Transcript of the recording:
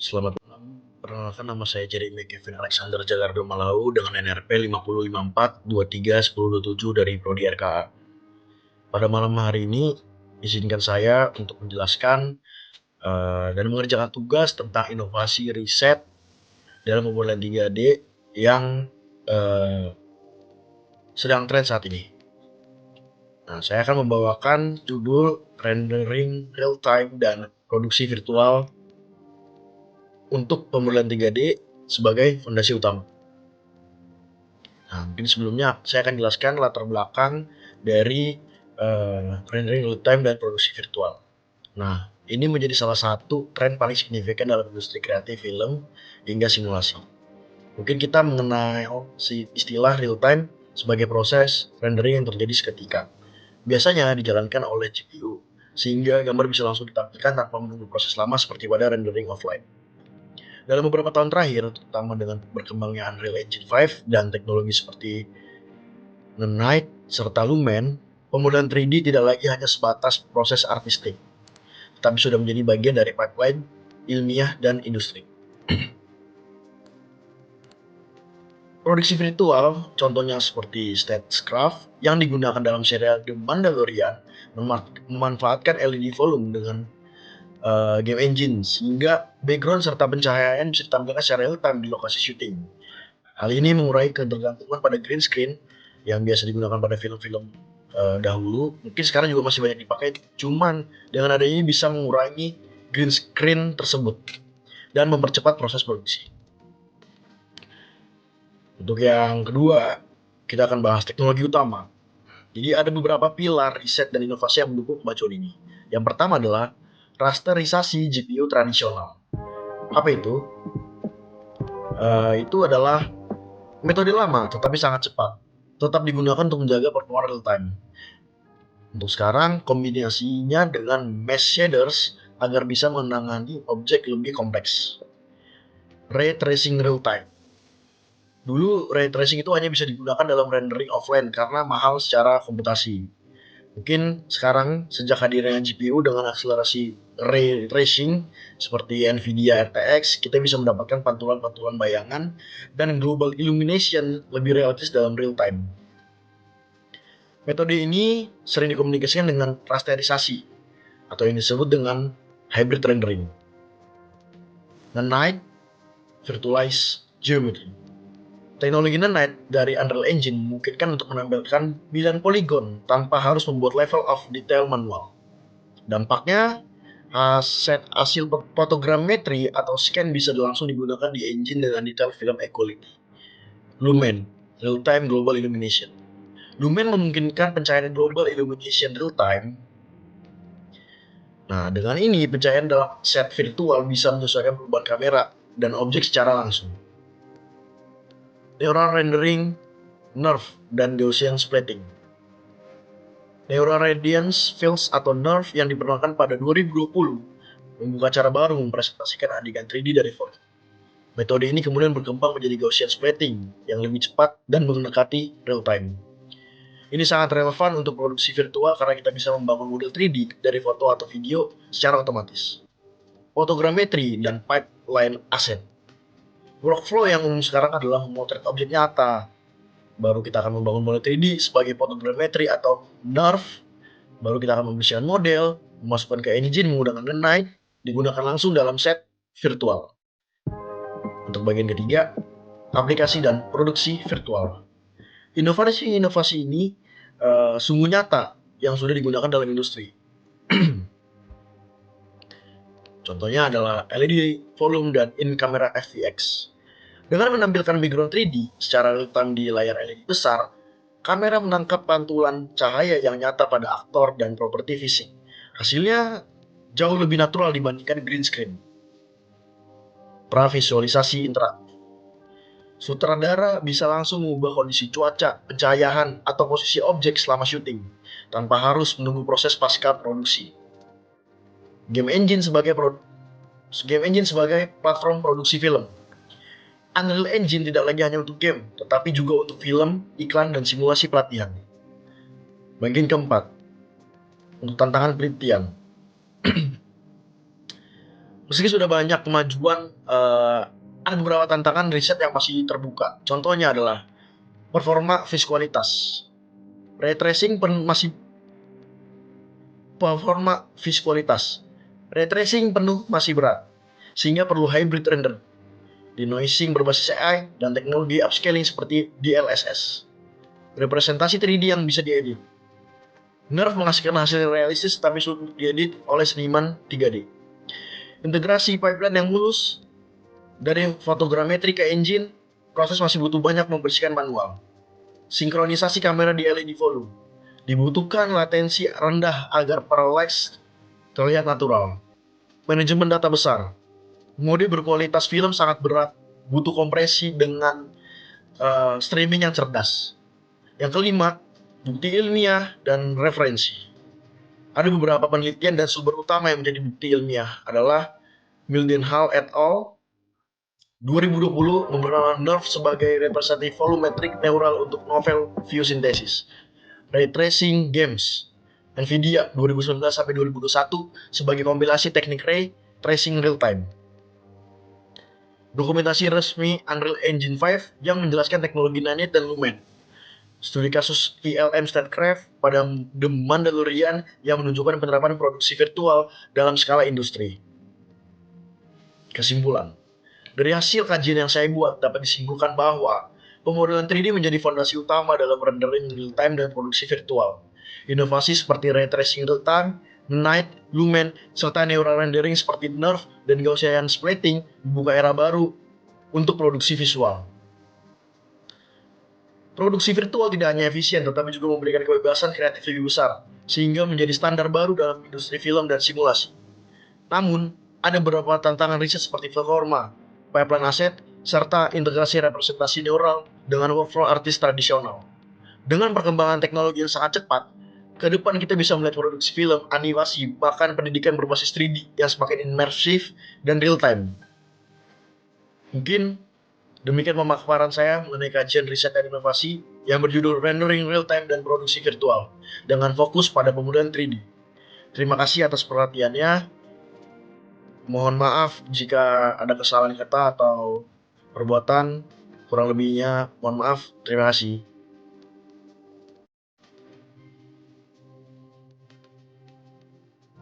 Selamat malam, perkenalkan nama saya Jeremy Kevin Alexander Jagardo Malau dengan NRP 5054231027 dari Prodi RKA. Pada malam hari ini, izinkan saya untuk menjelaskan dan mengerjakan tugas tentang inovasi riset dalam pembuatan 3D yang uh, sedang tren saat ini. Nah, saya akan membawakan judul Rendering Real Time dan Produksi Virtual untuk pembuatan 3D sebagai fondasi utama. Nah, mungkin sebelumnya saya akan jelaskan latar belakang dari rendering real time dan produksi virtual. Nah, ini menjadi salah satu tren paling signifikan dalam industri kreatif film hingga simulasi. Mungkin kita mengenal istilah real time sebagai proses rendering yang terjadi seketika. Biasanya dijalankan oleh GPU, sehingga gambar bisa langsung ditampilkan tanpa menunggu proses lama seperti pada rendering offline. Dalam beberapa tahun terakhir, terutama dengan berkembangnya Unreal Engine 5 dan teknologi seperti Nanite serta Lumen, pembuatan 3D tidak lagi hanya sebatas proses artistik, tetapi sudah menjadi bagian dari pipeline ilmiah dan industri. Produksi virtual, contohnya seperti Stagecraft yang digunakan dalam serial The Mandalorian, memanfaatkan LED volume dengan game engine sehingga background serta pencahayaan bisa ditampilkan secara real time di lokasi syuting. Hal ini mengurangi ketergantungan pada green screen yang biasa digunakan pada film-film dahulu. Mungkin sekarang juga masih banyak dipakai, cuman dengan adanya ini bisa mengurangi green screen tersebut dan mempercepat proses produksi. Untuk yang kedua, kita akan bahas teknologi utama. Jadi ada beberapa pilar riset dan inovasi yang mendukung kemajuan ini. Yang pertama adalah rasterisasi GPU tradisional. Apa itu? Itu adalah metode lama tetapi sangat cepat. Tetap digunakan untuk menjaga performa real time. Untuk sekarang, kombinasinya dengan mesh shaders agar bisa menangani objek lebih kompleks. Ray tracing real time. Dulu ray tracing itu hanya bisa digunakan dalam rendering offline karena mahal secara komputasi. Mungkin sekarang sejak hadirnya GPU dengan akselerasi ray tracing seperti NVIDIA RTX, kita bisa mendapatkan pantulan-pantulan bayangan dan global illumination lebih realistis dalam real time. Metode ini sering dikomunikasikan dengan rasterisasi atau yang disebut dengan hybrid rendering. Nanite Virtualized Geometry. Teknologi Nanite dari Unreal Engine memungkinkan untuk menampilkan bilion poligon tanpa harus membuat level of detail manual. Dampaknya, hasil fotogrametri atau scan bisa langsung digunakan di engine dengan detail film equality. Lumen, Real Time Global Illumination. Lumen memungkinkan pencahayaan global illumination real time. Nah, dengan ini pencahayaan dalam set virtual bisa menyesuaikan perubahan kamera dan objek secara langsung. Neural rendering, NURF, dan Gaussian splitting. Neural radiance fields atau NURF yang diperkenalkan pada 2020 membuka cara baru mempresentasikan adegan 3D dari foto. Metode ini kemudian berkembang menjadi Gaussian splitting yang lebih cepat dan mendekati real time. Ini sangat relevan untuk produksi virtual karena kita bisa membangun model 3D dari foto atau video secara otomatis. Fotogrametri dan pipeline asset. Workflow yang umum sekarang adalah memotret objek nyata. Baru kita akan membangun model 3D sebagai fotogrametri atau NURF. Baru kita akan membersihkan model, memasukkan ke engine menggunakan Nanite, digunakan langsung dalam set virtual. Untuk bagian ketiga, aplikasi dan produksi virtual. Inovasi-inovasi ini sungguh nyata yang sudah digunakan dalam industri. Contohnya adalah LED volume dan in-camera FVX. Dengan menampilkan background 3D secara real-time di layar LED besar, kamera menangkap pantulan cahaya yang nyata pada aktor dan properti fisik. Hasilnya jauh lebih natural dibandingkan green screen. Pravisualisasi interaktif. Sutradara bisa langsung mengubah kondisi cuaca, pencahayaan, atau posisi objek selama syuting, tanpa harus menunggu proses pasca produksi. Game engine sebagai platform produksi film. Unreal Engine tidak lagi hanya untuk game, tetapi juga untuk film, iklan, dan simulasi pelatihan. Bagian keempat, untuk tantangan penelitian. Meski sudah banyak kemajuan, ada beberapa tantangan riset yang masih terbuka. Contohnya adalah performa visualitas. Ray tracing masih performa visualitas. Ray tracing penuh masih berat, sehingga perlu hybrid render, denoising berbasis AI, dan teknologi upscaling seperti DLSS. Representasi 3D yang bisa diedit. Nerf menghasilkan hasil realistis tapi sulit diedit oleh seniman 3D. Integrasi pipeline yang mulus dari fotogrametri ke engine, proses masih butuh banyak membersihkan manual. Sinkronisasi kamera di LED volume. Dibutuhkan latensi rendah agar parallax terlihat natural. Manajemen data besar. Mode berkualitas film sangat berat, butuh kompresi dengan streaming yang cerdas. Yang kelima, bukti ilmiah dan referensi. Ada beberapa penelitian dan sumber utama yang menjadi bukti ilmiah adalah Mildenhall et al. 2020 memperkenalkan nerve sebagai representatif volumetric neural untuk novel view synthesis. Ray tracing games. Nvidia 2019 sampai 2021 sebagai kompilasi teknik ray tracing real time. Dokumentasi resmi Unreal Engine 5 yang menjelaskan teknologi Nanite dan Lumen. Studi kasus ILM Statcraft pada The Mandalorian yang menunjukkan penerapan produksi virtual dalam skala industri. Kesimpulan. Dari hasil kajian yang saya buat dapat disimpulkan bahwa pemodelan 3D menjadi fondasi utama dalam rendering real-time dan produksi virtual. Inovasi seperti ray tracing real-time, Nanite, Lumen, serta neural rendering seperti Nerve dan Gaussian splitting membuka era baru untuk produksi visual. Produksi virtual tidak hanya efisien, tetapi juga memberikan kebebasan kreatif lebih besar, sehingga menjadi standar baru dalam industri film dan simulasi. Namun, ada beberapa tantangan riset seperti performa, pipeline aset, serta integrasi representasi neural dengan workflow artis tradisional. Dengan perkembangan teknologi yang sangat cepat, ke depan kita bisa melihat produksi film, animasi, bahkan pendidikan berbasis 3D yang semakin imersif dan real-time. Mungkin demikian pemaparan saya mengenai kajian riset dan inovasi yang berjudul Rendering Real-Time dan Produksi Virtual dengan fokus pada pemodelan 3D. Terima kasih atas perhatiannya. Mohon maaf jika ada kesalahan kata atau perbuatan, kurang lebihnya mohon maaf. Terima kasih.